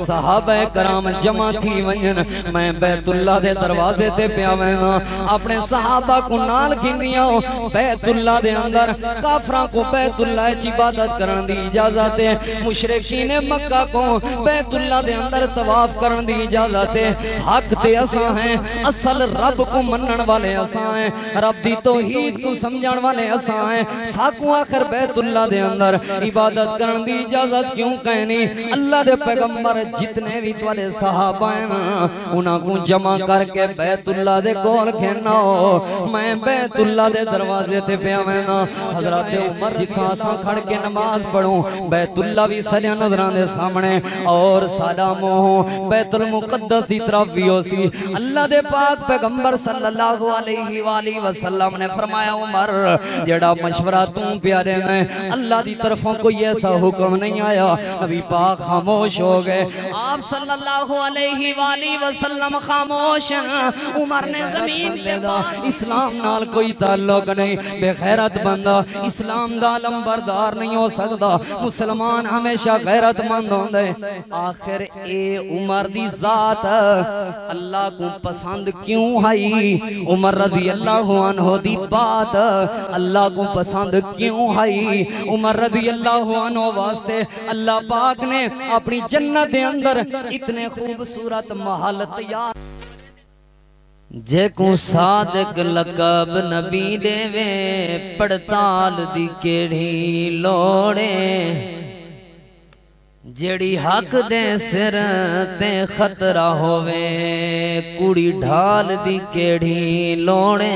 صحابہ کرام جمع تھی وین میں بیت اللہ دے دروازے تے پیا وینا اپنے صحابہ کو نال گھنیا بیت اللہ دے اندر کافران کو بیت اللہ عبادت کرن دی اجازت ہے مشرکین مکہ کو بیت اللہ دے اندر طواف کرن دی اجازت ہے حق تے اساں ہیں اصل رب کو منن والے اساں ہیں رب دی توحید کو سمجھن والے اساں ہیں ساکو آخر بیت اللہ دے اندر عبادت کرن دی اجازت کیوں کہنی اللہ دے پیغمبر جتنے بھی توالے صحابہ ہیں انہاں کو جمع کر کے بیت اللہ دے کول کھینا ہو میں بیت اللہ دے دروازے تے پیا وینا حضرت عمر جتھا سا کھڑ کے نماز پڑھوں بیت اللہ بھی سجا نظران دے سامنے اور سلام ہو بیت المقدس دی طرف بھی ہو سی اللہ دے پاک پیغمبر صلی اللہ علیہ وآلہ وسلم نے فرمایا عمر جڑا مشورہ تم پیارے نے اللہ دی طرفوں کوئی ایسا حکم نہیں آیا نبی پاک خاموش ہو گئے آپ صلی اللہ علیہ وآلہ وسلم خاموش عمر نے زمین پہ دا اسلام نال کوئی تعلق نہیں بے غیرت بندہ اسلام دا علم بردار نہیں ہو سکتا مسلمان ہمیشہ غیرت مند ہوں دے آخر اے عمر دی ذات اللہ کو پسند کیوں آئی عمر رضی اللہ عنہ دی بات اللہ کو پسند کیوں آئی عمر رضی اللہ عنہ واسطے اللہ پاک نے اپنی جنت دے اندر اتنے خوبصورت محل تیار جے کو صادق لقب نبی دے وے پڑتال دی کیڑی لوڑے جیڑی حق دے سر تے خطرہ ہووے کڑی ڈھال دی کیڑی لوڑے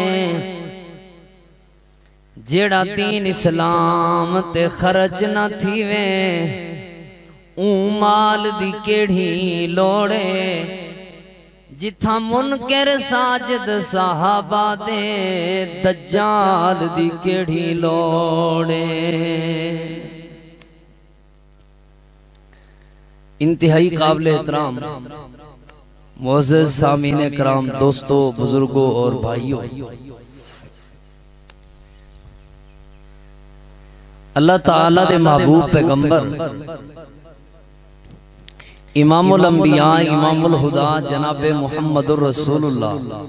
جیڑا دین اسلام تے خرچ نہ تھیوے اون مال دی کیڑی لوڑے جتھا منکر ساجد صحابہ دے دجال دی کیڑی لوڑے انتہائی قابل احترام معزز سامعین کرام دوستو بزرگوں اور بھائیوں اللہ تعالیٰ دے محبوب پیغمبر امام الانبیاء امام الہدا جناب محمد الرسول اللہ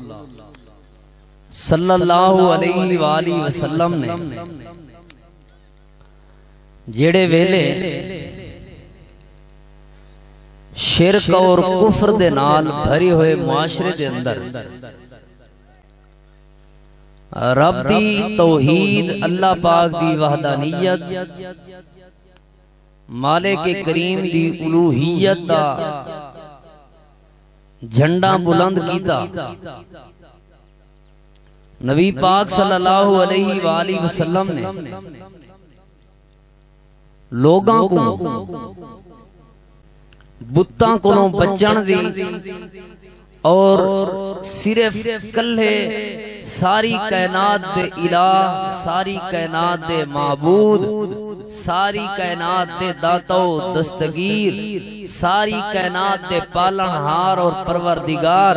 صلی اللہ علیہ وآلہ وسلم نے جیڑے ویلے شرک اور کفر دے نال بھری ہوئے معاشرے دے اندر رب دی توحید اللہ پاک دی وحدانیت مالک کریم دی الوہیت دا جھنڈا بلند کیتا نبی پاک صلی اللہ علیہ وآلہ وسلم نے لوگاں کو بتاں کو بچن دی اور صرف کلے ساری کائنات دے الہ ساری کائنات دے معبود ساری کائنات دے داتا و دستگیر ساری کائنات دے پالنہار اور پروردگار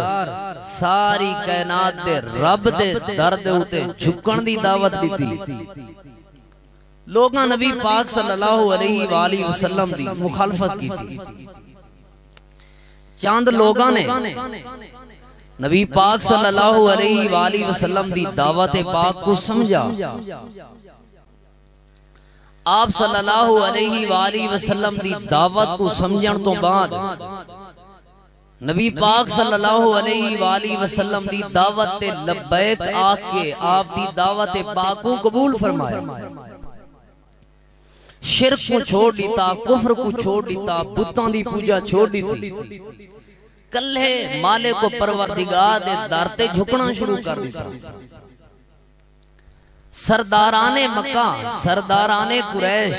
ساری کائنات دے رب دے درد ہوتے جھکن دی دعوت دیتی لوگاں نبی پاک صلی اللہ علیہ وآلہ وسلم دی مخالفت کی تھی چاند لوگاں نے نبی پاک صلی اللہ علیہ وآلہ وسلم دی دعوت پاک کو سمجھا آپ صلی اللہ علیہ وآلہ وسلم دی دعوت کو سمجھن تو بعد نبی پاک صلی اللہ علیہ وآلہ وسلم دی دعوت لبیک آکے آپ دی دعوت پاک کو قبول فرمایا شرک کو چھوڑ دیتا کفر کو چھوڑ دیتا بتاں دی پوجا چھوڑ دیتی کلے مالک و پروردگار دے دارتے جھکنا شروع کر دیتا سرداران مکہ سرداران قریش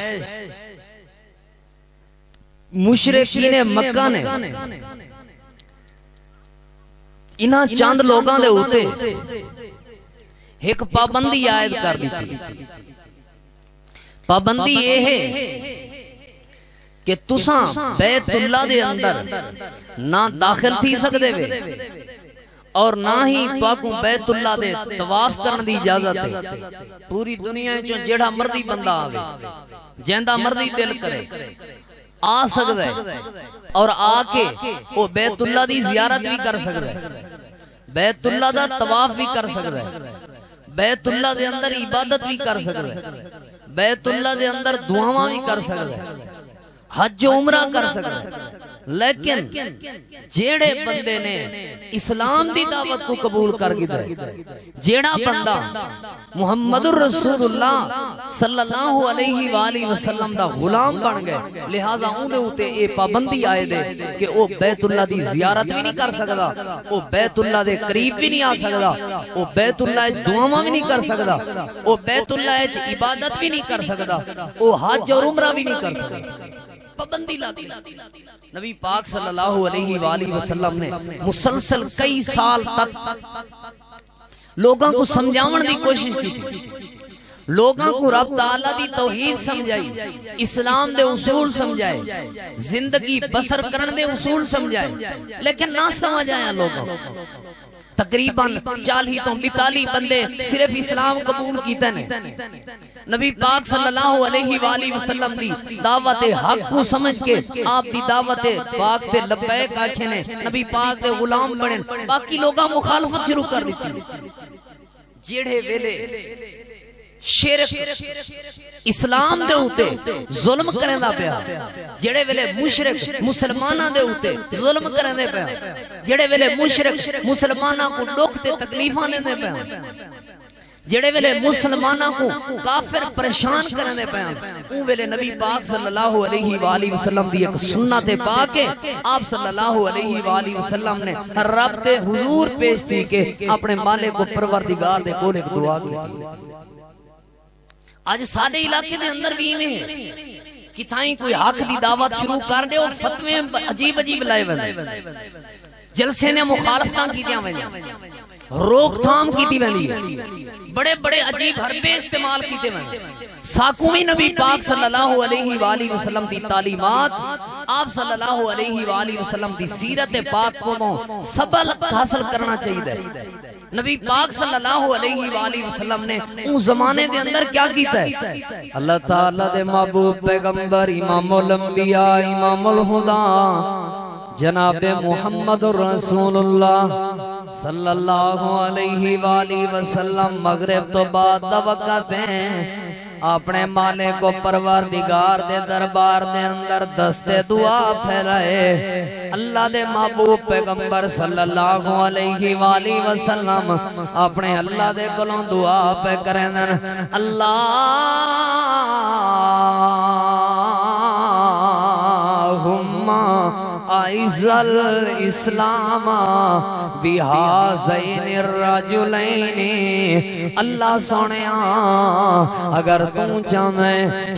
مشرکین مکہ نے انہاں چاند لوگاں دے ہوتے ایک پابندی عائد کر دیتی پابندی یہ ہے کہ تساں بیت اللہ دے اندر نہ داخل تھی سکتے وے اور نہ ہی پاکوں بیت اللہ دے طواف کرن دی اجازت ہے پوری دنیا جو جیڑا مردی بندہ آوے جیندہ مردی دل کرے آ سکتا ہے اور آ کے وہ بیت اللہ دی زیارت بھی کر سکتا ہے، بیت اللہ دا طواف بھی کر سکتا ہے، بیت اللہ دے اندر عبادت بھی کر سکتا ہے، بیت اللہ دے اندر دعاواں بھی کر سکتا ہے، حج و عمرہ کر سکتا ہے۔ لیکن جیڑے بندے نے اسلام دی دعوت کو قبول کر گیا جیڑا بندہ محمد الرسول اللہ صلی اللہ علیہ وآلہ وسلم دا غلام بن گئے، لہذا اون دے اوتے اے پابندی آئے دے کہ او بیت اللہ دی زیارت بھی نہیں کر سکدا، او بیت اللہ دے قریب بھی نہیں آ سکدا، او بیت اللہ وچ دعاواں بھی نہیں کر سکدا، او بیت اللہ وچ عبادت بھی نہیں کر سکدا، او حج اور عمرہ بھی نہیں کر سکدا۔ پابندی لا دی۔ نبی پاک صلی اللہ علیہ وآلہ وسلم نے مسلسل کئی سال تک لوگاں کو سمجھاون دی کوشش کی تھی، لوگاں کو رب تعالیٰ دی توحید سمجھائی، اسلام دے اصول سمجھائے، زندگی بسر کرن دے اصول سمجھائے، لیکن نہ سمجھ آیا لوگوں۔ تقریباً 40 تو 42 بندے صرف اسلام قبول کیتے نے۔ نبی پاک صلی اللہ علیہ وآلہ وسلم دی دعوت حق کو سمجھ کے آپ دی دعوت پاک تے لبیک آکھے نے، نبی پاک دے غلام بنے، باقی لوگاں مخالفت شروع کر دیتی۔ جیڑے ویلے شرک اسلام دے ہوتے ظلم کریں دا پیا، جڑے ویلے مشرک مسلمانہ دے ہوتے ظلم کریں دے پیا، جڑے ویلے مشرک مسلمانہ کو دکھتے تکلیفاں دے پیا، جڑے ویلے مسلمانہ کو کافر پریشان کریں دے پیا، اون ویلے نبی پاک صلی اللہ علیہ وآلہ وسلم دی ایک سنت پاک ہے، آپ صلی اللہ علیہ وآلہ وسلم نے رب دے حضور پیش تھی کہ اپنے مالک کو پروردگار دے کول ایک دعا کی تھی۔ آج سادے علاقے دے اندر بھی میں ہے کہ تھائیں کوئی حق دی دعوت شروع کر دے اور فتوے عجیب عجیب لائے بنے، جلسے نے مخالفتان کی دیا بنے، روک تھام کی دی بنے، بڑے بڑے عجیب حربے استعمال کی دی بنے۔ ساکومی نبی پاک صلی اللہ علیہ وآلہ وسلم دی تعلیمات، آپ صلی اللہ علیہ وآلہ وسلم دی سیرت پاک کو سبق حاصل کرنا چاہیے دے۔ نبی پاک صلی اللہ علیہ وآلہ وسلم نے ان زمانے دے اندر کیا کیتا ہے؟ اللہ تعالیٰ دے محبوب پیغمبر امام الانبیاء امام الہدا جناب محمد رسول اللہ صلی اللہ علیہ وآلہ وسلم مغرب تو بعد دا وقت ہیں، اپنے مالک کو پروردگار دے دربار دے اندر دستے دعا پھیلائے۔ اللہ دے محبوب پیغمبر صلی اللہ علیہ وآلہ وسلم اپنے اللہ دے کلوں دعا پہ کریں دن، اللہم اعز الاسلام بہذین الرجلین۔ اللہ سونیا اگر تم چاہنے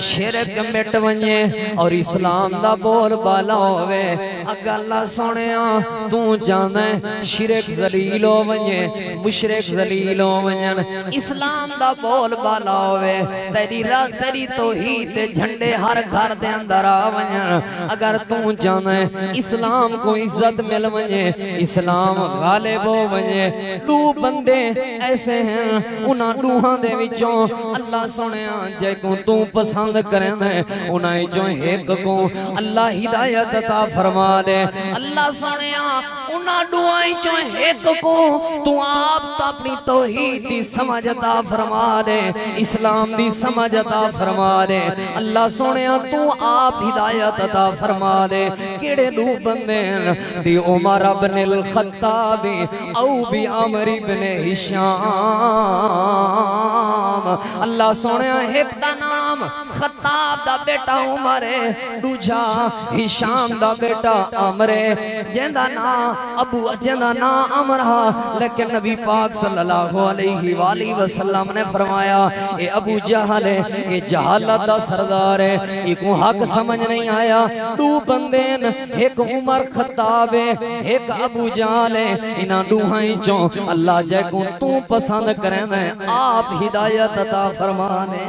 شرک مٹ ونجے اور اسلام دا بول بالا ہوئے، اگر اللہ سونیا تم چاہنے شرک ذلیل ہو ونجے مشرک ذلیل ہو ونجن، اسلام دا بول بالا ہوئے، تیری توحید جھنڈے ہر گھر دے اندر آ ونجن، اگر تم چاہنے اسلام کو عزت مل ونجے اسلام غالب ہو ونجے۔ دو بندے ایسے ہیں انہاں دوہاں دے وچوں اللہ سنیا جے کو تو پسند کریں دے انہاں وچوں ایک کو اللہ ہدایت عطا فرما دے۔ اللہ سنیا انہاں دوہاں وچوں ایک کو تو آپ اپنی توحید دی سمجھ عطا فرما دے، اسلام دی سمجھ عطا فرما دے۔ اللہ سنیا تو آپ ہدایت عطا فرما دے۔ کیڑے دو بندے be Umar bin al-Khattab O B عمر بن ہشام، اللہ سونیا ایک دا نام خطاب دا بیٹا عمر ہے، دوجا ہشام دا بیٹا عمر ہے، جندہ نا عمر ہا، لیکن نبی پاک صلی اللہ علیہ وآلہ وسلم نے فرمایا اے ابو جہل ہے، اے جہالت دا سردار ہے، یہ کو حق سمجھ نہیں آیا۔ دو بندے ایک عمر خطاب ہے ایک ابو جہل ہے، انہاں دوہاں چوں اللہ جے کو تو پسند کریں دے آپ ہدایت عطا فرمانے۔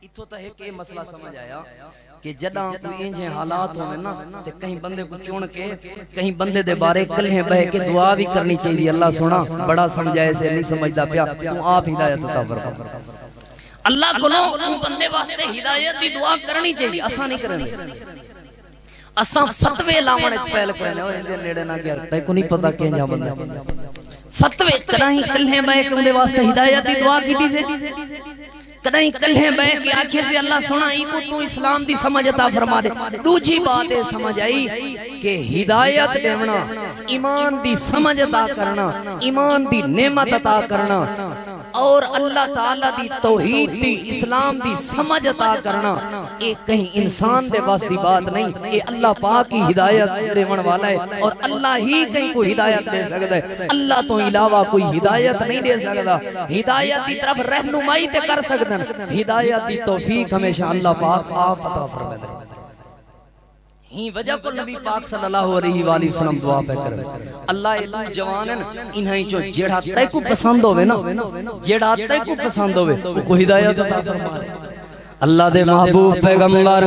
اتھو تا ہے کہ مسئلہ سمجھ آیا کہ جداں کوئی انجھے حالات ہونے نا تے کہیں بندے کو چون کے کہیں بندے دے بارے کلہیں بہ کے دعا بھی کرنی چاہیے۔ اللہ سونا بڑا سمجھائے سے نہیں سمجھدا پیا تو آپ ہدایت عطا فرما۔ اللہ کو بندے واسطے ہدایت دی دعا کرنی چاہیے، اساں نہیں کرنے، اساں فتوے لاونے پہل کرنے ہوئے اندے نیڑے نہ گیا تے کو نہیں پتا کہ جا بندہ فتوے کداہیں کلھے میں کہ اندے واسطے ہدایت دی دعا کیتی سے، کداہیں کلھے میں کہ آنکھیں سے اللہ سنا ای کو تو اسلام دی سمجھ عطا فرما دے۔ دوجی بات ہے سمجھ آئی کہ ہدایت دیونا، ایمان دی سمجھ عطا کرنا، ایمان دی نعمت عطا کرنا اور اللہ تعالیٰ دی توحید دی اسلام دی سمجھ عطا کرنا، ایک کہیں انسان دے واسطی بات نہیں، یہ اللہ پاک کی ہدایت دیون والا ہے اور اللہ ہی کہیں کوئی ہدایت دے سکتا ہے، اللہ تو علاوہ کوئی ہدایت نہیں دے سکتا۔ ہدایت دی طرف رہنمائی تے کر سکتا ہے، ہدایت دی توفیق ہمیشہ اللہ پاک آپ عطا فرمائے دے۔ ہی وجہ پر نبی پاک صلی اللہ علیہ وآلہ وسلم دعا پہ کرے اللہ ایلو جوانن انہیں جو جیڑا تے کو پسند ہوئے نا، جیڑا تے کو پسند ہوئے کو ہدایت عطا فرمائے۔ اللہ دے محبوب پیغمبر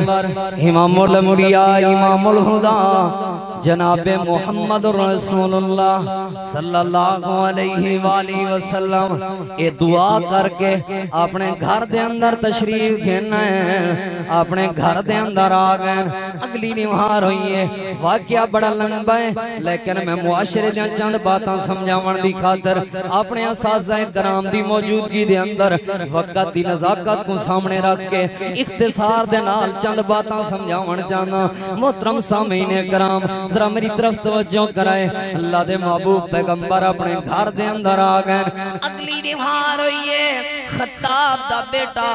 امام الانبیاء امام الہدیٰ جناب محمد رسول اللہ صلی اللہ علیہ وآلہ وسلم اے دعا کر کے اپنے گھر دے اندر تشریف گھننا ہے، اپنے گھر دے اندر آگئے۔ اگلی نمہار ہوئی ہے، واقعہ بڑا لمبا ہے لیکن میں معاشرے دیا چند باتاں سمجھاون دی خاطر اپنے اساتذہ کرام دی موجودگی دے اندر وقت دی نزاکت کو سامنے رکھ کے اختصار دے نال چند باتاں سمجھاون چاہنا۔ محترم سامعین کرام ذرا میری طرف توجہ کرائے، اللہ دے محبوب پیغمبر اپنے گھر دے اندر آگئے۔ اگلی نمہار ہوئی ہے، خطاب دا بیٹا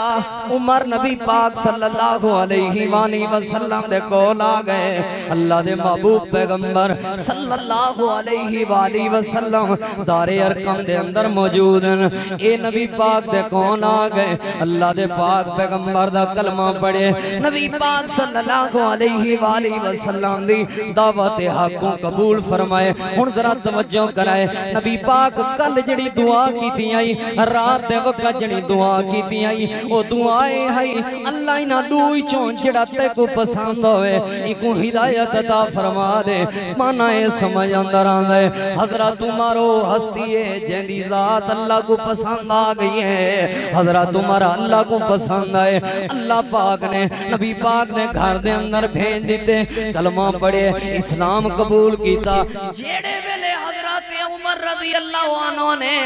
عمر نبی پاک صلی اللہ علیہ وآلہ وسلم دے کول آگئے۔ اللہ دے محبوب پیغمبر صلی اللہ علیہ وآلہ وسلم دار ارقم دے اندر موجود ہیں، اے نبی پاک دے کون آگئے۔ اللہ دے پاک پیغمبر دا کلمہ پڑھے، نبی پاک صلی اللہ علیہ وآلہ وسلم دی دعوت حق کو قبول فرمائے۔ ہن ذرا توجہ کرائے، نبی پاک کل جڑی دعا کیتی آئی، رات دے وقت جڑی دعا کیتی آئی، او دعائے آئی اللہ انہاں دوئی چون جڑا تے کو پسند ہوئے ایکو ہدایت عطا فرما دے۔ معنی سمجھ اندر آندے حضرت عمرو ہستی ہے جیندی ذات اللہ کو پسند آ گئی ہے، حضرت عمر اللہ کو پسند آئے۔ اللہ پاک نے نبی پاک نے گھر دے اندر بھیج دیتے، کلمہ پڑھے، اسلام قبول کیتا۔ جیڑے ویلے حضرت عمر رضی اللہ عنہ نے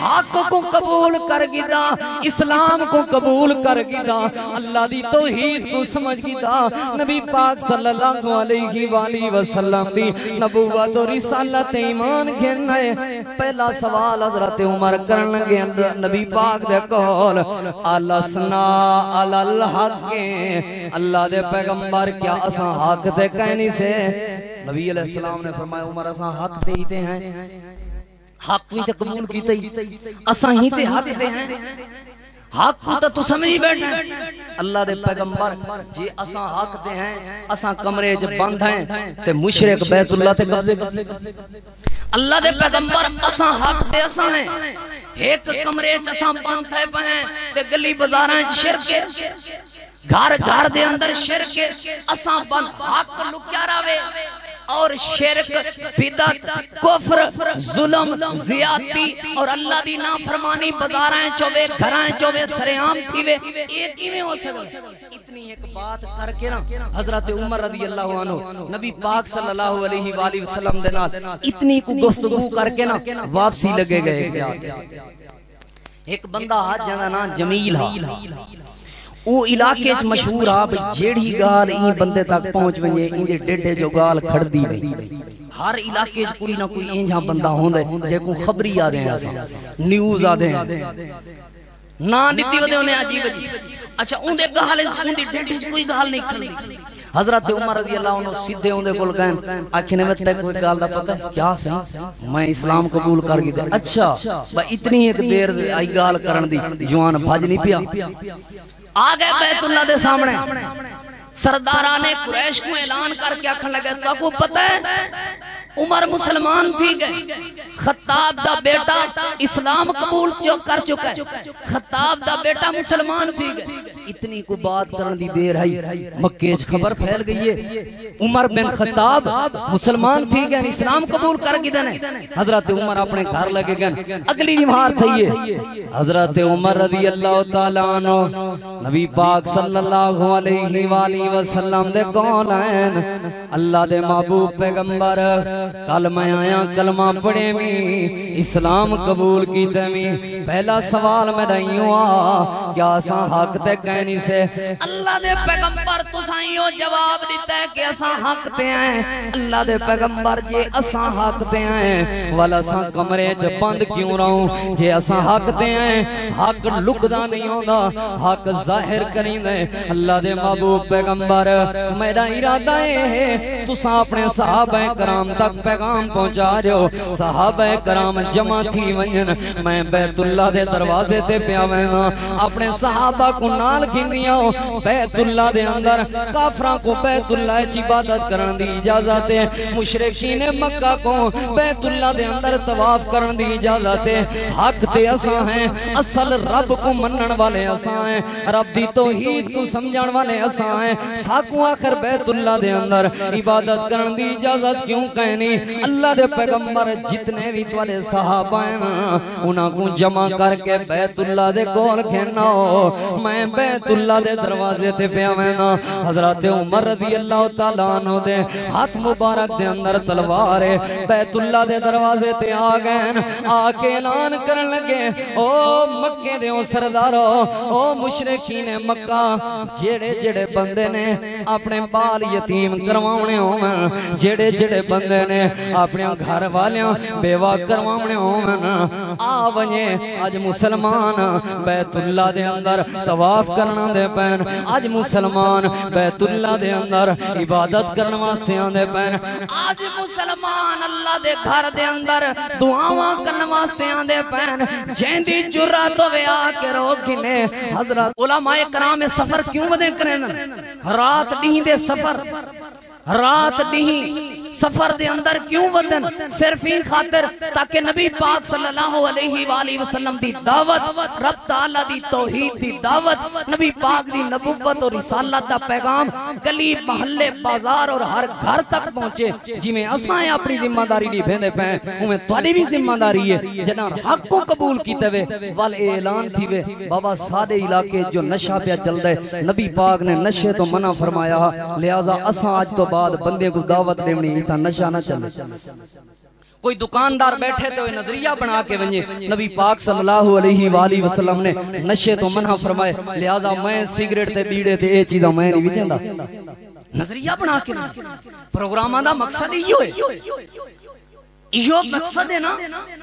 حق کو قبول کر گیتا، اسلام کو قبول کر گیتا، اللہ دی توحید کو سمجھ گیتا، نبی پاک صلی اللہ علیہ وآلہ وسلم دی نبوت و رسالت ایمان گھن ہے۔ پہلا سوال حضرت عمر کرن لگے نبی پاک دے کول، الاسنا علی الحق، اللہ دے پیغمبر کیا اساں حق تے کہنی سے؟ نبی علیہ السلام نے فرمایا عمر اساں حق تے ہی تے ہیں، حق ہی تے قبول کیتے ہی اساں ہی تے حق تے ہیں، حق کو تو سمجھ بیٹھے۔ اللہ دے پیغمبر جی اساں حق تے ہیں، اساں کمرے جب بند ہیں تے مشرک بیت اللہ تے قبضے کرتے۔ اللہ دے پیغمبر اساں حق تے اساں ہیں، ایک کمرے چ اساں بند تھے پئے تے گلی بازاراں چ شرک، گھر گھر دے اندر شرک، اساں بند حق لکیا راوے اور شرک، بدعت، کفر، ظلم، زیادتی اور اللہ دی نافرمانی بازاریں چوبے گھرائیں چوبے سریام تھیوے، ایک کیویں ہو سکتا؟ اتنی ایک بات کر کے نا حضرت عمر رضی اللہ عنہ نبی پاک صلی اللہ علیہ وآلہ وسلم دے نال اتنی کو گفتگو کر کے نا واپسی لگے گئے۔ ایک بندہ ہاتھ جانا نا جمیل ہا، او علاقے چ مشہور آ بھئی جیڑی گال این بندے تک پہنچ ونجے این دے ڈیڈے جو گال کھڑدی نہیں۔ ہر علاقے چ کوئی نہ کوئی اینجا بندہ ہوندے جے کو خبری آ دے ہیں اساں نیوز آ دے ہیں نا دتی ودے انہیں عجیب عجیب۔ اچھا اون دے گال اون دی ڈیڈے چ کوئی گال نہیں کھڑدی۔ حضرت عمر رضی اللہ عنہ سیدھے ہوندے کول گئے، آکھنے میں تے کوئی گال دا پتہ ہے کیا صحیح میں اسلام قبول کر گیا۔ اچھا با اتنی ایک دیر آئی گال کرن دی جوان بھج نہیں پیا۔ آگئے بیت اللہ دے سامنے سرداران قریش کو اعلان کر کے آکھن لگے تو آپ کو پتہ ہے عمر مسلمان تھی گئے، خطاب دا بیٹا اسلام قبول کر چکا ہے، خطاب دا بیٹا مسلمان تھی گئے، اتنی کو بات کرن دی دیر ہے مکے خبر پھیل گئی ہے عمر بن خطاب مسلمان تھی گئے اسلام قبول کر گئے نے حضرت عمر اپنے گھر لگے گئے اگلی نمار تھی ہے حضرت عمر رضی اللہ تعالیٰ عنہ نبی پاک صلی اللہ علیہ وآلہ وسلم دے کون ہیں اللہ دے محبوب پیغمبر کل میں آیا کلمہ پڑھے میں اسلام قبول کیتے میں پہلا سوال میں نہیں ہوا کیا اساں حق تے کہنی سے اللہ دے پیغمبر تو سائیوں جواب دیتا ہے کہ اساں حق تے ہیں اللہ دے پیغمبر جے اساں حق تے ہیں والا اساں کمرے چ بند کیوں رہوں جے اساں حق تے ہیں حق لکدا نہیں ہوندا حق ظاہر کریندے اللہ دے محبوب پیغمبر میرا ارادہ ہے تساں اپنے صحابہ کرام تک پیغام پہنچا جو صحابہ کرام جمع تھی ونجن میں بیت اللہ دے دروازے تے پیا وینا اپنے صحابہ کو نال گھنیا بیت اللہ دے اندر کافراں کو بیت اللہ چ عبادت کرن دی اجازت ہے مشرکین مکہ کو بیت اللہ دے اندر طواف کرن دی اجازت ہے حق تے اساں ہیں اصل رب کو منن والے اساں ہیں رب دی توحید کو سمجھن والے اساں ہیں ساکو آخر بیت اللہ دے اندر عبادت کرن دی اجازت کیوں کہنی اللہ دے پیغمبر جتنے بھی توالے صحابہ ہیں انہاں کو جمع کر کے بیت اللہ دے کول کھینا میں بیت اللہ دے دروازے تے پیا وینا حضرت عمر رضی اللہ تعالیٰ عنہ دے ہاتھ مبارک دے اندر تلوار ہے بیت اللہ دے دروازے تے آگئے آکے اعلان کرن لگے او مکے دے او سردارو او مشرکین مکہ جڑے جڑے بندے نے اپنے بال یتیم کرواؤنے ہوں جڑے جڑے بندے نے اپنے گھر والیاں بیوہ کرواؤنے ہوں آ ونجے آج مسلمان بیت اللہ دے اندر طواف کرنا دے پین آج مسلمان بیت اللہ دے اندر عبادت کرنا واسطے آندے پین آج مسلمان اللہ دے گھر دے اندر دعاواں کرنا واسطے آندے پین جیندی جرات ہوئے آکے روکنے حضرت علماء کرام سفر کیوں ودے کریں رات ڈہیں دے سفر رات ڈہیں سفر دے اندر کیوں ودن صرف ہی خاطر تاکہ نبی پاک صلی اللہ علیہ وآلہ وسلم دی دعوت رب تعالیٰ دی توحید دی دعوت نبی پاک دی نبوت اور رسالت دا پیغام گلی محلے بازار اور ہر گھر تک پہنچے جی میں اسائیں اپنی ذمہ داری نہیں بھیندے پہیں ہمیں توالی بھی ذمہ داری ہے جنا حق کو قبول کیتے ہوئے وال اعلان تھی وے بابا سادے علاقے جو نشہ پہ چل دے نبی پاک نے نشے تو منع فرمایا لہذا اساں آج تو بعد بندے کو دعوت دیونی تا نشہ نہ چلے کوئی دکاندار بیٹھے تو نظریہ بنا کے ونجے نبی پاک صلی اللہ علیہ وآلہ وسلم نے نشے تو منع فرمائے لہذا میں سگریٹ تے بیڑے تے اے چیزاں میں نہیں وچیندا نظریہ بنا کے پروگراماں دا مقصد یہ ہے یہ مقصد ہے نا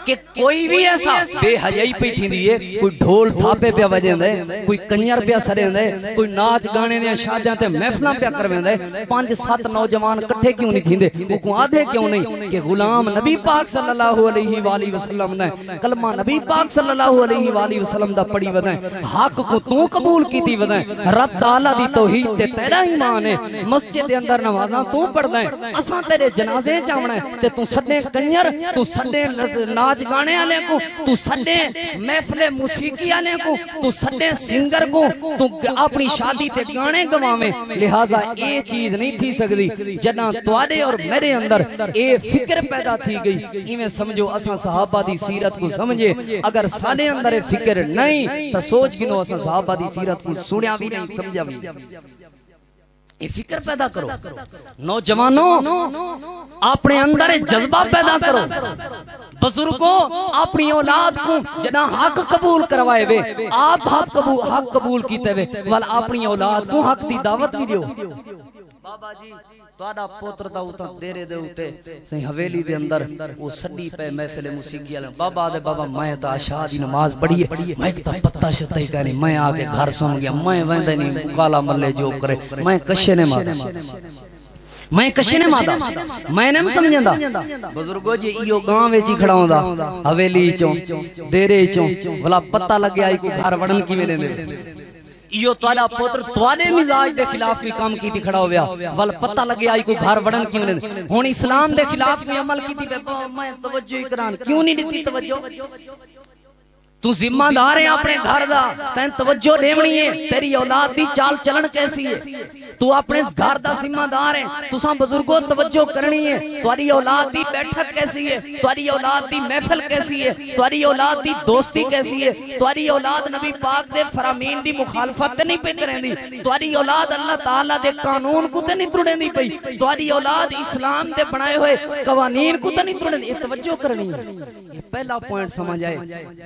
کہ کوئی بھی ایسا بے حیائی پہ تھی دیئے کوئی ڈھول تھاپے پہ وجہ دے کوئی کنیر پہ سرے دے کوئی ناچ گانے دے شاجاں تے محفلہ پہ کرویں دے 5-7 نوجوان کٹھے کیوں نہیں تھی دے وہ کو آدھے کیوں نہیں کہ غلام نبی پاک صلی اللہ علیہ وآلہ وسلم دے کلمہ نبی پاک صلی اللہ علیہ وآلہ وسلم دا پڑی ودیں حق کو تو قبول کی تھی ودیں رب تعالیٰ دی توحید تے تیرا ایمان ہے مسجد اندر نمازاں تو پڑھ دیں اساں تیرے جنازے چاونے تے تو سڈے کنیر تو سڈے ناچ گانے والے کو تو سڈے محفل موسیقی والے کو تو سڈے سنگر کو تو اپنی شادی تے گانے گواویں لہذا اے چیز نہیں تھی سکتی جنا تواڈے اور میرے اندر اے فکر پیدا تھی گئی ایویں سمجھو اساں صحابہ دی سیرت کو سمجھے اگر ساڈے اندر اے فکر نہیں تو سوچ گنو اساں صحابہ دی سیرت کو سنیا بھی نہیں سمجھا بھی یہ فکر پیدا کرو نوجوانوں اپنے اندر جذبہ پیدا کرو بزرگوں اپنی اولاد کو جنا حق قبول کروائے وے آپ حق قبول کیتے وے والا اپنی اولاد کو حق دی دعوت بھی دیو بابا جی تواڈا پوتر دا اوتا دیرے دے اوتے سہی حویلی دے اندر وہ سڈی پہ محفل موسیقی والے بابا دے بابا میں تا عشاء دی نماز پڑھی ہے میں تا پتہ شتا ہی کہنی میں آ کے گھر سن گیا میں ویندا نہیں کالا ملے جو کرے میں کشے نے مادا میں کشے نے مادا میں نے سمجھندا بزرگو جی ایو گاں وچ ہی کھڑا ہوندا حویلی چوں دیرے چوں بھلا پتہ لگیا ای کو گھر وڑن کیویں دیندے ایو تواڈا پوتر تواڈے مزاج دے خلاف بھی کام کیتی کھڑا ہویا ول پتہ لگیا ای کوئی گھر وڑن کیوں نہیں ہن اسلام دے خلاف بھی عمل کیتی میں توجہ ہی کران کیوں نہیں دتی توجہ تو ذمہ دار ہے اپنے گھر دا تین توجہ دیونی ہے تیری اولاد دی چال چلن کیسی ہے تو اپنے گھر دا ذمہ دار ہے تساں بزرگوں توجہ کرنی ہے تاری اولاد دی بیٹھک کیسی ہے تاری اولاد دی محفل کیسی ہے تاری اولاد دی دوستی کیسی ہے تاری اولاد نبی پاک دے فرامین دی مخالفت نہیں پہ کریں دی تاری اولاد اللہ تعالیٰ دے قانون کو تے نہیں ترڑیں دی پئی تاری اولاد اسلام دے بنائے ہوئے قوانین کو تے نہیں ترڑیں دی توجہ کرنی ہے یہ پہلا پوائنٹ سمجھ آئے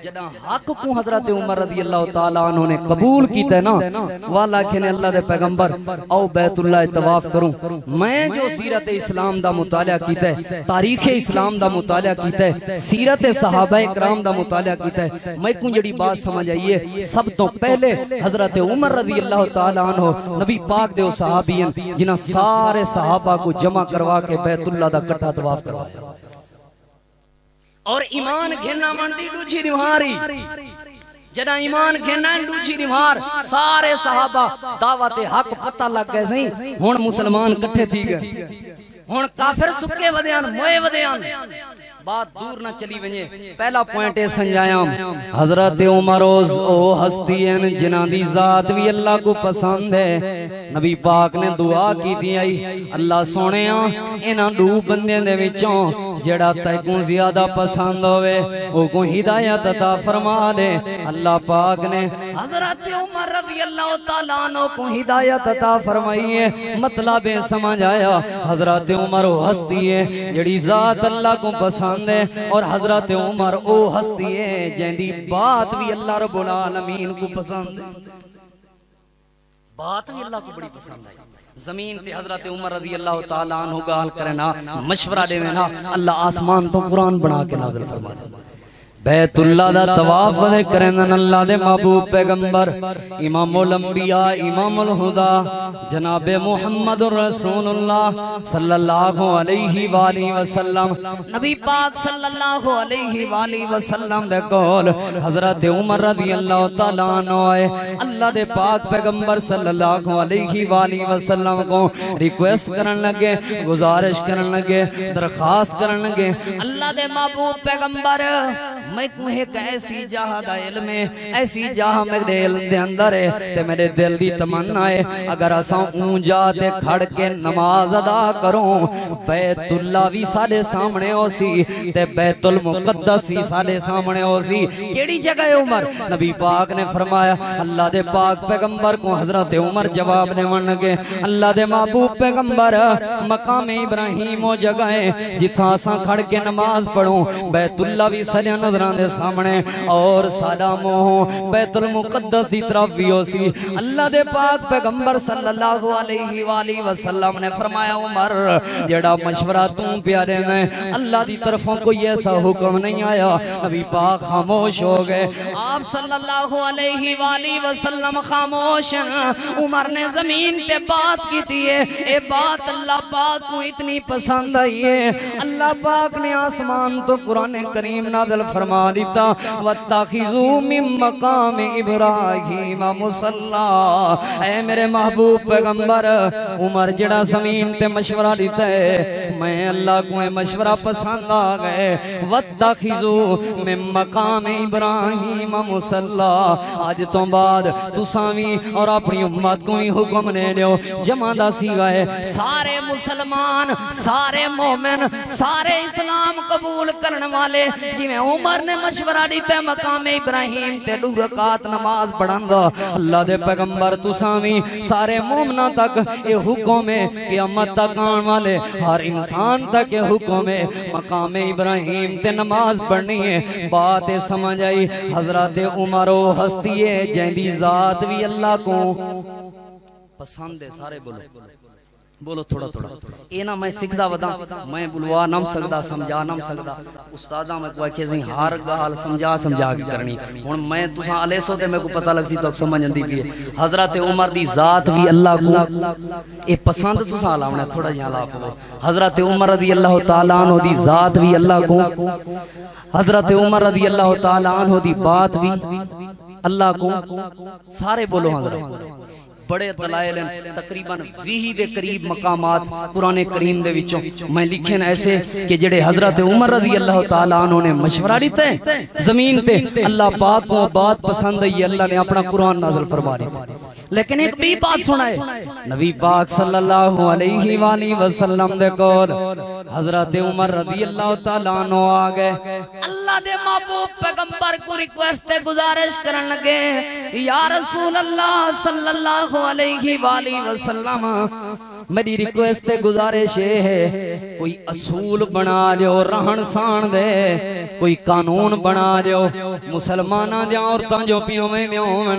جدہ حق کو حضرت عمر رضی اللہ تعالیٰ عنہ نے قبول کیتا ہے نا والا کہنے اللہ دے پیغمبر او بیت اللہ طواف کروں میں جو سیرت اسلام دا مطالعہ کیتا ہے تاریخ اسلام دا مطالعہ کیتا ہے سیرت صحابہ اکرام دا مطالعہ کیتا ہے میں کون جڑی بات سمجھ آئیے سب تو پہلے حضرت عمر رضی اللہ تعالیٰ عنہ نبی پاک دے صحابین جنہاں سارے صحابہ کو جمع کروا کے بیت اللہ دا کٹھا طواف کروایا اور ایمان گھننا مندی دوچھی دیواری جدہ ایمان گھننا دوچھی دیوار سارے صحابہ دعوت حق پتہ لگ گئے سہیں ہون مسلمان کٹھے تھی گئے ہون کافر سکے ودیان موئے ودیان بات دور نہ چلی ونجے پہلا پوائنٹ ہے سنجایام حضرت عمر او ہستی ہیں جنہاں دی ذات بھی اللہ کو پسند ہے نبی پاک نے دعا کی دی آئی اللہ سونے انہاں دو بندے دے وچوں جڑا تیکوں زیادہ پسند ہوئے وہ کو ہدایت عطا فرما دے اللہ پاک نے حضرت عمر رضی اللہ تعالیٰ عنہ کو ہدایت عطا فرمائی ہے مطلب سمجھ آیا حضرت عمر وہ ہستی ہے جڑی ذات اللہ کو پسند ہے اور حضرت عمر او ہستی ہے جیندی بات بھی اللہ رب العالمین کو پسند ہے بات بھی اللہ کو بڑی پسند ہے زمین تے حضرت عمر رضی اللہ تعالیٰ عنہ گال کرنا مشورہ دے میں نا اللہ آسمان تو قرآن بنا کے نازل فرما دے بیت اللہ دا طواف دے کرنن اللہ دے محبوب پیغمبر امام الانبیاء امام الہدا جناب محمد رسول اللہ صلی اللہ علیہ وآلہ وسلم نبی پاک صلی اللہ علیہ وآلہ وسلم دے قول حضرت عمر رضی اللہ تعالیٰ عنہ آئے اللہ دے پاک پیغمبر صلی اللہ علیہ وآلہ وسلم کو ریکویسٹ کرن لگے گزارش کرن لگے درخواست کرن لگے اللہ دے محبوب پیغمبر میں ایک ایسی جہاں دا علم ہے ایسی جہاں میرے علم دے اندر ہے تے میرے دل دی تمنا ہے اگر اساں اونجا تے کھڑ کے نماز ادا کروں بیت اللہ بھی سارے سامنے ہو سی تے بیت المقدس بھی سارے سامنے ہو سی کیڑی جگہ ہے عمر نبی پاک نے فرمایا اللہ دے پاک پیغمبر کو حضرت عمر جواب دے ونگے اللہ دے محبوب پیغمبر مقام ابراہیم وہ جگہ ہے جتھاں اساں کھڑ کے نماز پڑھوں بیت اللہ بھی سارے نظر دے سامنے اور سلامو بیت المقدس دی طرف بھی ہو سی اللہ دے پاک پیغمبر صلی اللہ علیہ وآلہ وسلم نے فرمایا عمر جڑا مشورہ تم پیارے نے اللہ دی طرفوں کوئی ایسا حکم نہیں آیا نبی پاک خاموش ہو گئے آپ صلی اللہ علیہ وآلہ وسلم خاموش عمر نے زمین پہ بات کی تھی اے بات اللہ پاک کو اتنی پسند آئی ہے اللہ پاک نے آسمان تو قرآن کریم نازل فرما دیتا وَاتَّخِذُوا مِن مَقَامِ ابراہیم مُصَلَّى اے میرے محبوب پیغمبر عمر جڑا زمین تے مشورہ دیتا ہے میں اللہ کو مشورہ پسند آ گئے وَاتَّخِذُوا مِن مَقَامِ ابراہیم مُصَلَّى آج تو بعد تساوی اور اپنی امت کو ہی حکم دے دیو جمع دا سی گئے سارے مسلمان سارے مومن سارے اسلام قبول کرنے والے جی میں عمر نے مشورہ دیتے مقام ابراہیم تے 2 رکعت نماز پڑھن گا اللہ دے پیغمبر تساوی سارے مومنہ تک یہ حکم ہے قیامت تک آن والے ہر انسان تک یہ حکم ہے مقام ابراہیم تے نماز پڑھنی ہے بات سمجھ آئی حضرت عمر و ہستی ہے جیندی ذات بھی اللہ کو پسند ہے سارے بولو تھوڑا تھوڑا اے نا میں سکھدا ودا میں بلوا نم سکدا سمجھا نم سکدا استاداں میں کوئی کہے ہر گال سمجھا کے کرنی ہن میں تساں الیسو تے میں کو پتہ لگ سی تو سمجھندی پئی حضرت عمر دی ذات بھی اللہ کو اے پسند تساں لاونا تھوڑا جہاں لا پو حضرت عمر رضی اللہ تعالی عنہ دی ذات بھی اللہ کو حضرت عمر رضی اللہ تعالی عنہ دی بات بھی اللہ کو سارے بولو حضرت بڑے دلائل ہیں، تقریباً 20 دے قریب مقامات قرآن کریم دے وچوں میں لکھے ہیں ایسے کہ جڑے حضرت عمر رضی اللہ تعالیٰ عنہ نے مشورہ دیتا ہے زمین تے اللہ پاک کو بات پسند ہے، اللہ نے اپنا قرآن نازل فرما دیا۔ لیکن ایک بھی بات سنائے نبی پاک صلی اللہ علیہ وآلہ وسلم دے کول حضرت عمر رضی اللہ تعالیٰ عنہ آگئے، اللہ دے محبوب پیغمبر کو ریکویسٹ گزارش کرن لگے، یا رسول اللہ صلی اللہ علیہ وآلہ وسلم میری ریکویسٹ گزارش ہے کوئی اصول بنا دیو رہن سان دے، کوئی قانون بنا دیو مسلمانہ دے عورتاں جو پیوں میں میوں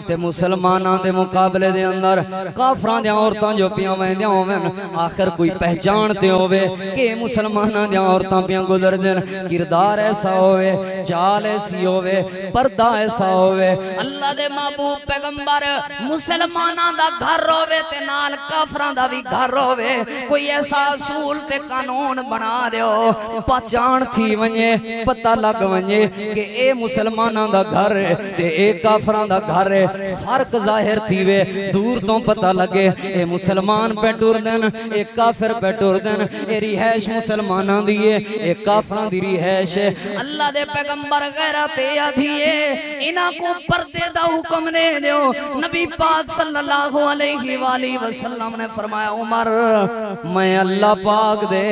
تے مسلمانہ دے مقابلے دے اندر کافران دے عورتاں جو پیوں میں میوں آخر کوئی پہچان تے ہوئے کہ مسلمانہ دے عورتاں پیوں گزر دن، کردار ایسا ہوئے، چال ایسی ہوئے، پردہ ایسا ہوئے۔ اللہ دے محبوب پیغمبر مسلمانہ دا گھر ہوئے تے نال کافران دا بھی گھر ہوئے، کوئی ایسا اصول تے قانون بنا دیو پہچان تھی ونجے، پتہ لگ ونجے کہ اے مسلمانہ دا گھر ہے تے اے کافران دا گھر ہے، فرق ظاہر تھی وے، دور تو پتہ لگے اے مسلمان پہ ٹور دن، اے کافر پہ ٹور دن، اے رہائش مسلمانہ دیئے، اے کافران دی رہائش ہے۔ اللہ دے پیغمبر غیرت آدھیے انہاں کو پردے دا حکم نے دیو۔ نبی پاک صلی اللہ علیہ وآلہ وسلم نے فرمایا عمر میں اللہ پاک دے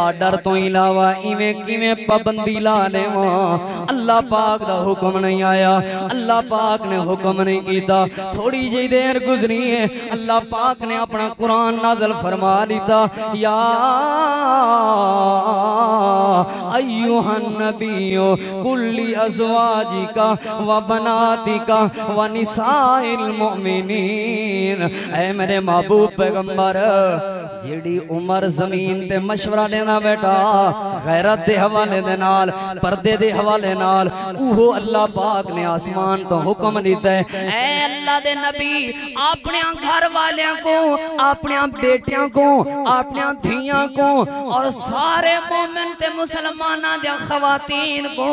آڈر تو علاوہ ایویں کیویں پابندی لانے وہاں، اللہ پاک دا حکم نہیں آیا، اللہ پاک نے حکم نہیں کیتا۔ تھوڑی جی دیر گزری ہے اللہ پاک نے اپنا قرآن نازل فرما دیتا، یا ایوہ النبی کل ازواجکا و بناتکا و نساء المؤمنین، اے میرے محبوب پیغمبر جیڑی عمر زمین تے مشورہ دینا بیٹا غیرت دے حوالے دے نال پردے دے حوالے نال اوہو اللہ پاک نے آسمان تو حکم دیتا ہے، اے اللہ دے نبی اپنے گھر والیاں کو، اپنے بیٹیاں کو، اپنے دھیاں کو اور سارے مومن تے مسلمانہ دے خواتین کو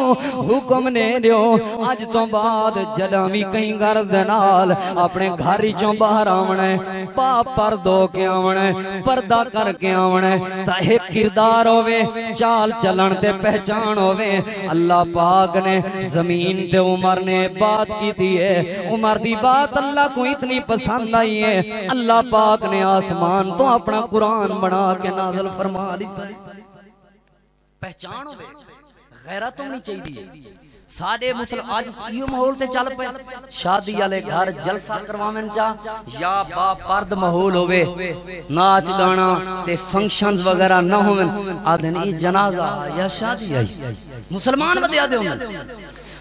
حکم نے دیو آج تو بعد جدہ بھی کہیں گھر دے نال اپنے گھری چوں باہر آونے پا پردو کے آونے پردہ کر کے آونے تاہے کردار ہوئے چال چلن تے پہچان ہوئے۔ اللہ پاک نے زمین تے عمر نے بات کی تھی ہے، عمر دی بات اللہ کو اتنی پسند آئی ہے، اللہ پاک نے آسمان تو اپنا قرآن بنا کے نازل فرما دیتا ہے۔ پہچان ہوئے غیرت ہونی چاہیے سادے مسلم آج یہ ماحول تے چل پے شادی والے گھر جلسہ کرواویں چا یا با پرد ماحول ہوے ناچ گانا تے فنکشنز وغیرہ نہ ہوون آدن ای جنازہ یا شادی آئی مسلمان ودیا دے ہوندے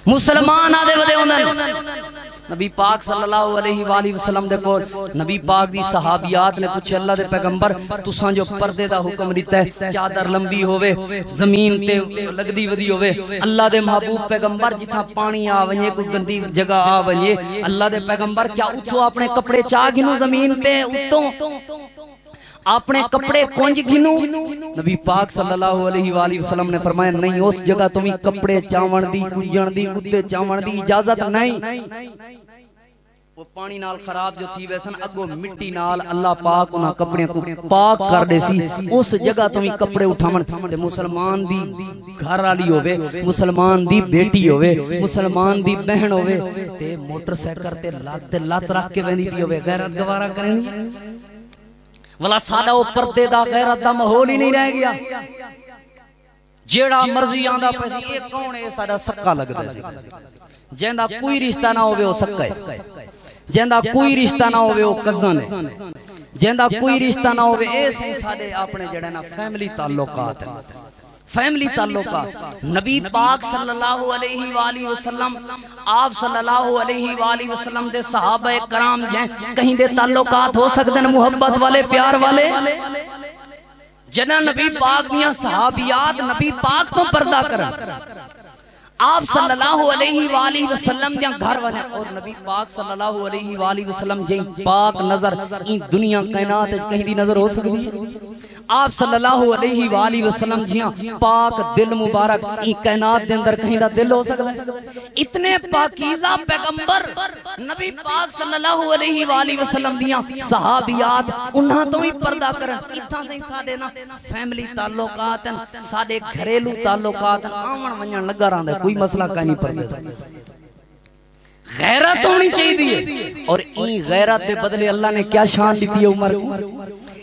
مسلمان آدے ودے ہوندے۔ نبی پاک صلی اللہ علیہ وآلہ وسلم دے کول نبی پاک دی صحابیات نے پوچھے اللہ دے پیغمبر تساں جو پردے دا حکم دیتا ہے چادر لمبی ہوئے زمین تے لگ دی ودی ہوئے اللہ دے محبوب پیغمبر جتھا پانی آونجے کوئی گندی جگہ آونجے اللہ دے پیغمبر کیا اتھو اپنے کپڑے چاہ گنو زمین تے اتھو اپنے کپڑے کونج گھنو؟ نبی پاک صلی اللہ علیہ وآلہ وسلم نے فرمایا نہیں اس جگہ تمہیں کپڑے چاون دی کجن دی اتھے چاون دی اجازت نہیں۔ وہ پانی نال خراب جو تھی ویسن اگو مٹی نال اللہ پاک انہاں کپڑے کو پاک کر دے سی اس جگہ تمہیں کپڑے اٹھاون تے مسلمان دی گھر والی ہوئے مسلمان دی بیٹی ہوئے مسلمان دی بہن ہوئے تے موٹر سائیکل تے لات رکھ کے ویندی پی ہوئے غیرت گوارا کریں دی والا سادہ وہ پردے دا غیرت دا ماحول ہی نہیں رہ گیا جیڑا مرضی آندا پیسی یہ کون ہے سادہ سکا لگ دے سی جیندہ کوئی رشتہ نہ ہوئے وہ سکا ہے جیندہ کوئی رشتہ نہ ہوئے وہ کزن ہے جیندہ کوئی رشتہ نہ ہوئے ایسے سادے اپنے جڑے نا فیملی تعلقات ہیں فیملی تعلقات نبی پاک صلی اللہ علیہ وآلہ وسلم آپ صلی اللہ علیہ وآلہ وسلم دے صحابہ کرام جائیں کہیں دے تعلقات ہو سکتے ہیں محبت والے پیار والے جنہ نبی پاک دیاں صحابیات نبی پاک تو پردہ کرن آپ صلی اللہ علیہ وآلہ وسلم دیا گھر ونے اور نبی پاک صلی اللہ علیہ وآلہ وسلم جائیں پاک نظر این دنیا کائنات کہیں دی نظر ہو سکتی ہے؟ آپ صلی اللہ علیہ وآلہ وسلم جیاں پاک دل مبارک این کائنات دے اندر کہیں دا دل ہو سکتا ہے؟ اتنے پاکیزہ پیغمبر نبی پاک صلی اللہ علیہ وآلہ وسلم دیاں صحابیات انہاں تو ہی پردہ کرن اتھا سے سادے نا فیملی تعلقات ہیں سادے گھریلو تعلقات ہیں آمن ونجن لگا رہاں دے کوئی مسئلہ کا نہیں پردے دا غیرت ہونی چاہیے دی اور این غیرت دے بدلے اللہ نے کیا شان دیتی ہے عمر کو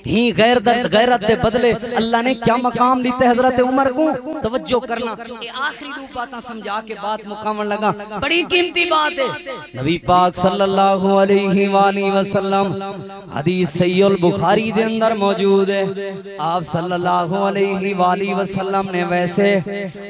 ہی غیرت دے بدلے اللہ نے کیا مقام دیتے حضرت عمر کو توجہ کرنا یہ آخری دو باتاں سمجھا کے بات مقامن لگا بڑی قیمتی بات ہے نبی پاک صلی اللہ علیہ وآلہ وسلم حدیث صحیح البخاری دے اندر موجود ہے آپ صلی اللہ علیہ وآلہ وسلم نے ویسے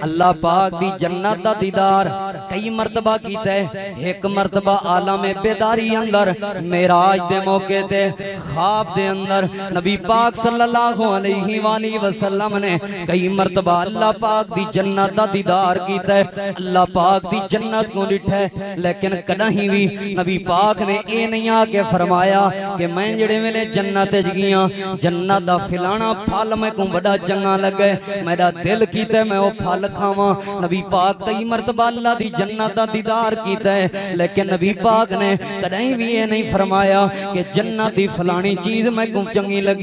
اللہ پاک دی جنت دا دیدار کئی مرتبہ کیتا ہے ایک مرتبہ عالم بیداری اندر معراج دے موقع تے خواب دے اندر نبی پاک صلی اللہ علیہ وآلہ وسلم نے کئی مرتبہ اللہ پاک دی جنت دا دیدار کیتا ہے اللہ پاک دی جنت کو لٹھا ہے لیکن کدہیں بھی نبی پاک نے اے نہیں آکے فرمایا کہ میں جڑے ملے جنت جگیاں جنت دا فلانا پھال میں کو بڑا چنگا لگے میرا دل کیتا ہے میں وہ پھال کھاواں نبی پاک کئی مرتبہ اللہ دی جنت دا دیدار کیتا ہے لیکن نبی پاک نے کدہیں بھی یہ نہیں فرمایا کہ جنت دی فلانی چیز میں کو چنگی لگی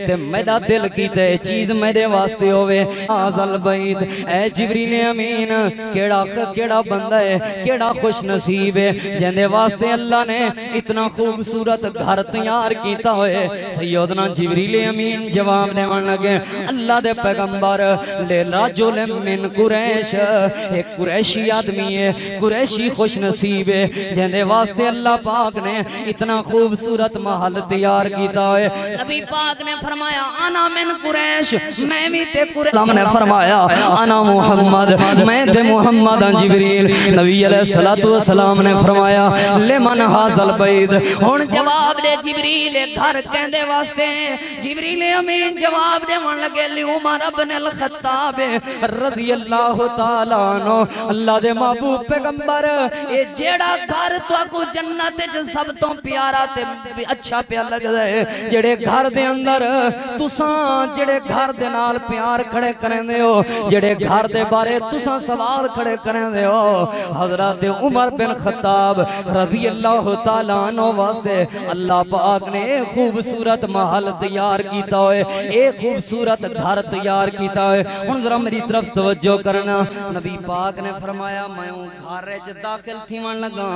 تے میرا دل کیتے چیز میرے واسطے ہوئے آزل بعید اے جبریل امین کیڑا بندہ ہے کیڑا خوش نصیب ہے جندے واسطے اللہ نے اتنا خوبصورت گھر تیار کیتا ہوئے سیدنا جبریل امین جواب دیون لگے اللہ دے پیغمبر لے رجل من قریش ایک قریشی آدمی ہے قریشی خوش نصیب ہے جندے واسطے اللہ پاک نے اتنا خوبصورت محل تیار کیتا ہوئے نبی پاک نے فرمایا انا من قریش میں بھی تے قریش اللہ نے فرمایا انا محمد میں تے محمد جبریل نبی علیہ السلام نے فرمایا لمن حاصل بعید ہن جواب دے جبریل گھر کہندے واسطے جبریل امین جواب دے من لگے لی عمر ابن الخطاب رضی اللہ تعالیٰ عنہ اللہ دے محبوب پیغمبر اے جیڑا گھر تو کو جنت سب تو پیارا تے اچھا پیا لگ ہے جڑے گھر دے اندر تساں جڑے گھر دے نال پیار کھڑے کریں دے ہو جڑے گھر دے بارے تساں سوال کھڑے کریں دے ہو حضرت عمر بن خطاب رضی اللہ تعالیٰ عنہ واسطے اللہ پاک نے ایک خوبصورت محل تیار کیتا ہوئے ایک خوبصورت گھر تیار کیتا ہوئے ان ذرا میری طرف توجہ کرنا نبی پاک نے فرمایا میں ہوں گھر رچ داخل تھی من لگا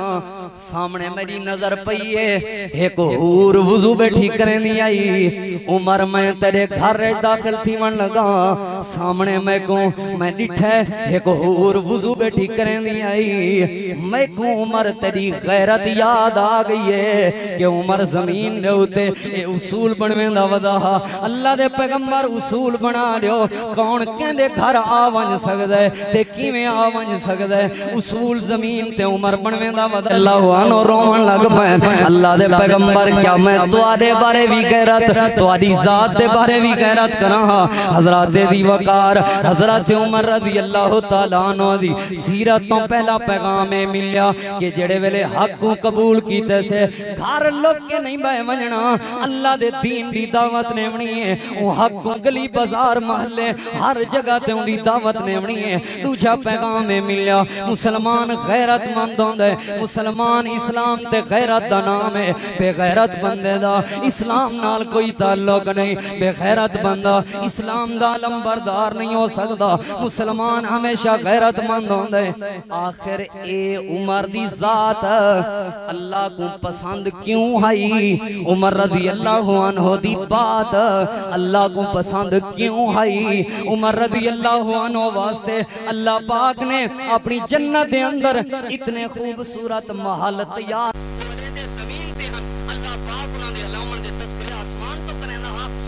سامنے میری نظر پئی ہے ایک حور وضو بیٹھی کریں دی آئی عمر میں تیرے گھر داخل تھی من لگا سامنے میں کو میں ڈٹھے ایک حور وضو بیٹھی کریں دی آئی میں کو عمر تیری غیرت یاد آ گئی ہے کہ عمر زمین دے ہوتے اے اصول بنویں دا ودا اللہ دے پیغمبر اصول بنا لیو کون کہندے گھر آونج سکدا ہے تے کیویں آونج سکدا ہے اصول زمین تے عمر بنویں دا ودا اللہ عنہ رون لگ پے اللہ دے پیغمبر کیا میں تواڈے بارے بھی غیرت تواڈی ذات دے بارے بھی غیرت کراں حضرت دی وقار حضرت عمر رضی اللہ تعالیٰ عنہ دی سیرت تو پہلا پیغام ملیا کہ جڑے ویلے حق کو قبول کیتے سے گھر لوگ کے نہیں بے ونجنا اللہ دے دین دی دعوت نے ونی ہے او حق کو گلی بازار محلے ہر جگہ تے دی دعوت نے ونی ہے دوجا پیغام ملیا مسلمان غیرت مند ہوندے مسلمان اسلام تے غیرت دا نام ہے بے غیرت بندے دا اسلام نال کوئی تعلق نہیں بے غیرت بندہ اسلام دا علم بردار نہیں ہو سکتا مسلمان ہمیشہ غیرت مند ہوندے آخر اے عمر دی ذات اللہ کو پسند کیوں آئی عمر رضی اللہ عنہ دی بات اللہ کو پسند کیوں آئی عمر رضی اللہ عنہ واسطے اللہ پاک نے اپنی جنت دے اندر اتنے خوبصورت محل تیار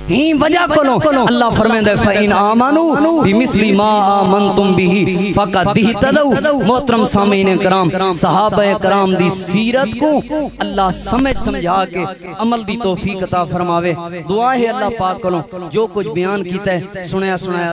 ہی وجہ کلو اللہ فرمیندہ فَإِنْ آمَنُوا بِمِثْلِ مَا آمَنْتُمْ بِهِ فَقَدْ اهْتَدَوْا محترم سامعین کرام صحابہ کرام دی سیرت کو اللہ سمجھا کے عمل دی توفیق عطا فرماوے دعا ہے اللہ پاک کلو جو کچھ بیان کیتا ہے سنیا